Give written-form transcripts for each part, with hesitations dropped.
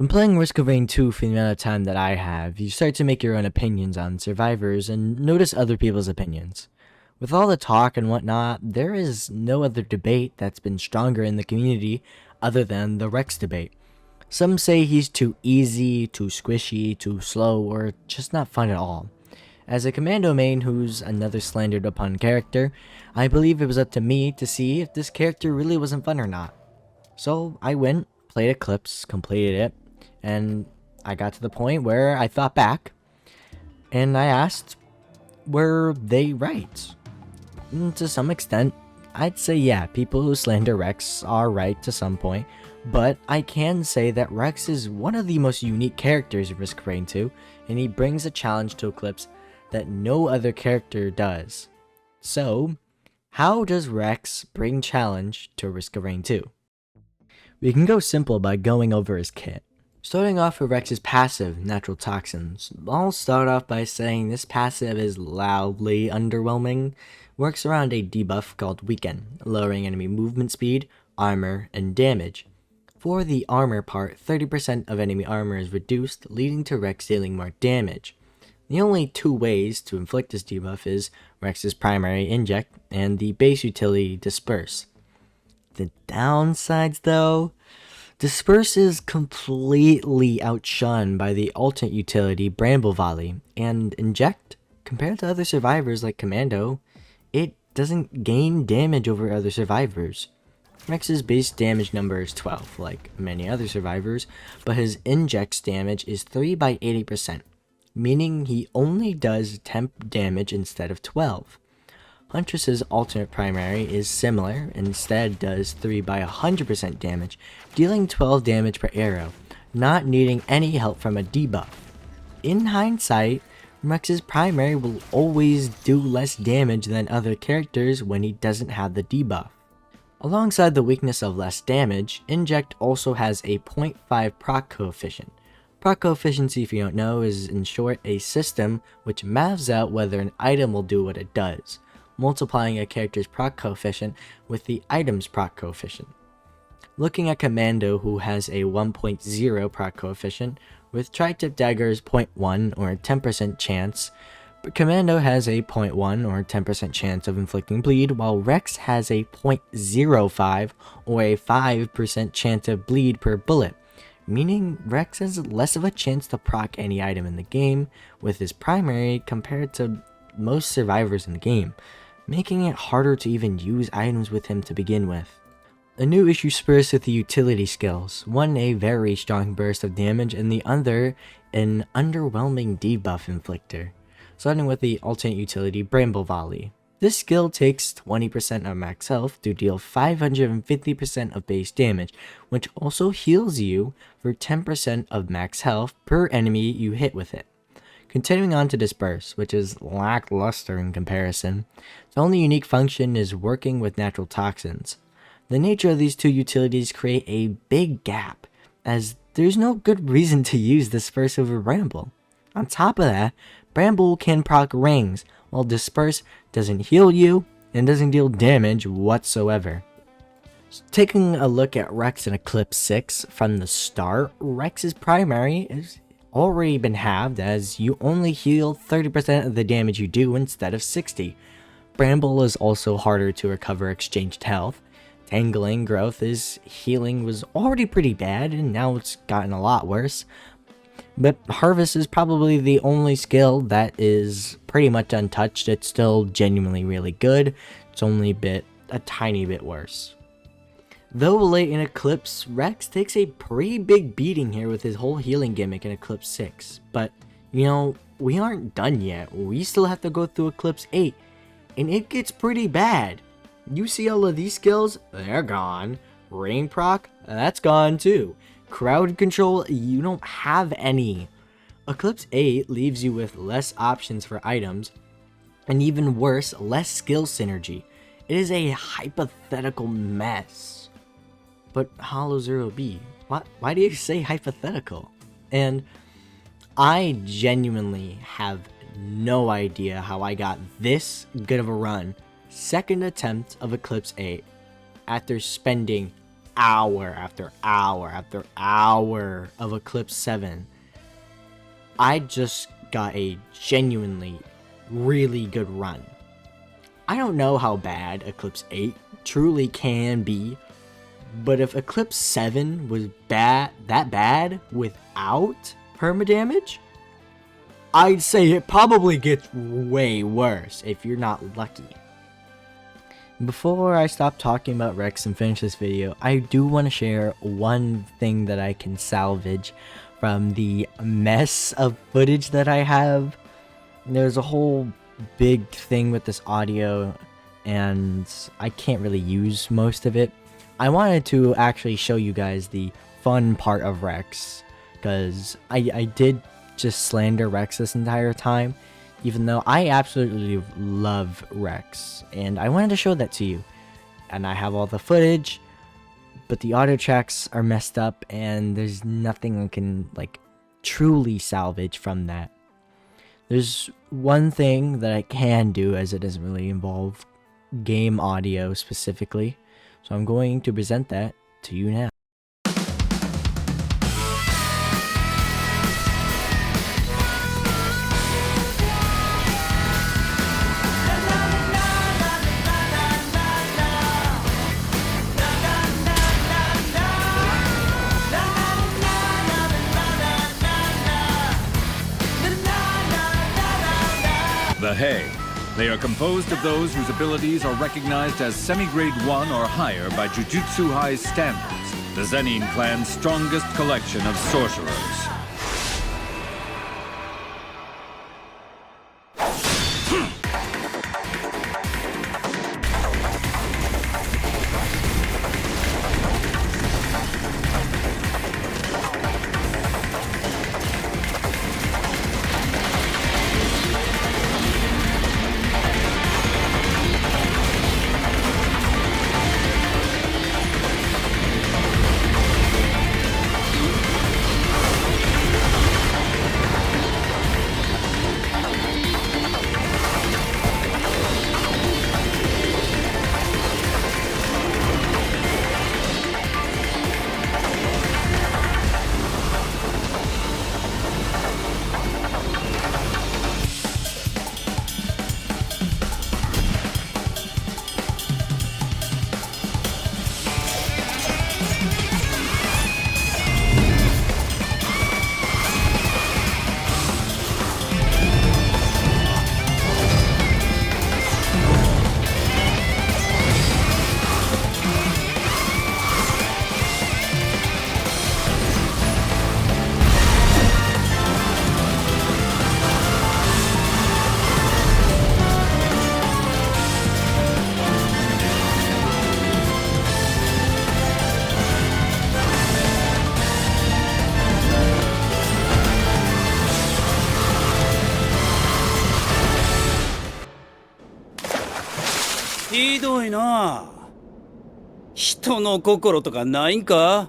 When playing Risk of Rain 2 for the amount of time that I have, you start to make your own opinions on survivors and notice other people's opinions. With all the talk and whatnot, there is no other debate that's been stronger in the community other than the Rex debate. Some say he's too easy, too squishy, too slow, or just not fun at all. As a commando main who's another slandered upon character, I believe it was up to me to see if this character really wasn't fun or not. So I went, played Eclipse, completed it, and I got to the point where I thought back, and I asked, were they right? And to some extent, I'd say yeah, people who slander Rex are right to some point, but I can say that Rex is one of the most unique characters in Risk of Rain 2, and he brings a challenge to Eclipse that no other character does. So, how does Rex bring challenge to Risk of Rain 2? We can go simple by going over his kit. Starting off with Rex's passive, Natural Toxins. I'll start off by saying this passive is loudly underwhelming. Works around a debuff called Weaken, lowering enemy movement speed, armor, and damage. For the armor part, 30% of enemy armor is reduced, leading to Rex dealing more damage. The only two ways to inflict this debuff is Rex's primary Inject and the base utility Disperse. The downsides though? Disperse is completely outshone by the alternate utility Bramble Volley, and Inject, compared to other survivors like Commando, it doesn't gain damage over other survivors. Rex's base damage number is 12, like many other survivors, but his Inject's damage is 3 by 80%, meaning he only does 10 damage instead of 12. Huntress's alternate primary is similar, instead does 3 by 100% damage, dealing 12 damage per arrow, not needing any help from a debuff. In hindsight, Rex's primary will always do less damage than other characters when he doesn't have the debuff. Alongside the weakness of less damage, Inject also has a 0.5 proc coefficient. Proc coefficient, if you don't know, is in short a system which maths out whether an item will do what it does, multiplying a character's proc coefficient with the item's proc coefficient. Looking at Commando, who has a 1.0 proc coefficient, with tri-tip daggers 0.1 or 10% chance, but Commando has a 0.1 or 10% chance of inflicting bleed, while Rex has a 0.05 or a 5% chance of bleed per bullet, meaning Rex has less of a chance to proc any item in the game with his primary compared to most survivors in the game, making it harder to even use items with him to begin with. A new issue spurs with the utility skills, one a very strong burst of damage and the other an underwhelming debuff inflictor. Starting with the alternate utility Bramble Volley. This skill takes 20% of max health to deal 550% of base damage, which also heals you for 10% of max health per enemy you hit with it. Continuing on to Disperse, which is lackluster in comparison. Its only unique function is working with Natural Toxins. The nature of these two utilities create a big gap, as there's no good reason to use Disperse over Bramble. On top of that, Bramble can proc rings, while Disperse doesn't heal you and doesn't deal damage whatsoever. Taking a look at Rex in Eclipse 6 from the start, Rex's primary is already been halved as you only heal 30% of the damage you do instead of 60. Bramble is also harder to recover exchanged health. Tangling growth is healing was already pretty bad and now it's gotten a lot worse. But Harvest is probably the only skill that is pretty much untouched. It's still genuinely really good. It's only a tiny bit worse. Though late in Eclipse, Rex takes a pretty big beating here with his whole healing gimmick in Eclipse 6. But, you know, we aren't done yet. We still have to go through Eclipse 8. And it gets pretty bad. You see all of these skills? They're gone. Rain proc? That's gone too. Crowd control? You don't have any. Eclipse 8 leaves you with less options for items. And even worse, less skill synergy. It is a hypothetical mess. But Hollow Zero B, why do you say hypothetical? And I genuinely have no idea how I got this good of a run, second attempt of Eclipse 8, after spending hour after hour after hour of Eclipse 7, I just got a genuinely really good run. I don't know how bad Eclipse 8 truly can be, but if Eclipse 7 was that bad without permadamage, I'd say it probably gets way worse if you're not lucky. Before I stop talking about Rex and finish this video, I do want to share one thing that I can salvage from the mess of footage that I have. There's a whole big thing with this audio and I can't really use most of it. I wanted to actually show you guys the fun part of Rex, because I did just slander Rex this entire time, even though I absolutely love Rex, and I wanted to show that to you. And I have all the footage, but the audio tracks are messed up and there's nothing I can like truly salvage from that. There's one thing that I can do, as it doesn't really involve game audio specifically, so I'm going to present that to you now. The Hay. They are composed of those whose abilities are recognized as semi-grade 1 or higher by Jujutsu High's standards, the Zenin clan's strongest collection of sorcerers.ひどいな。人の心とかないんか?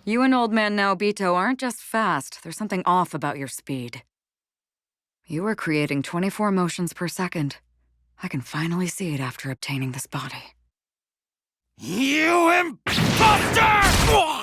You and old man Naobito aren't just fast, there's something off about your speed. You are creating 24 motions per second. I can finally see it after obtaining this body. You imposter!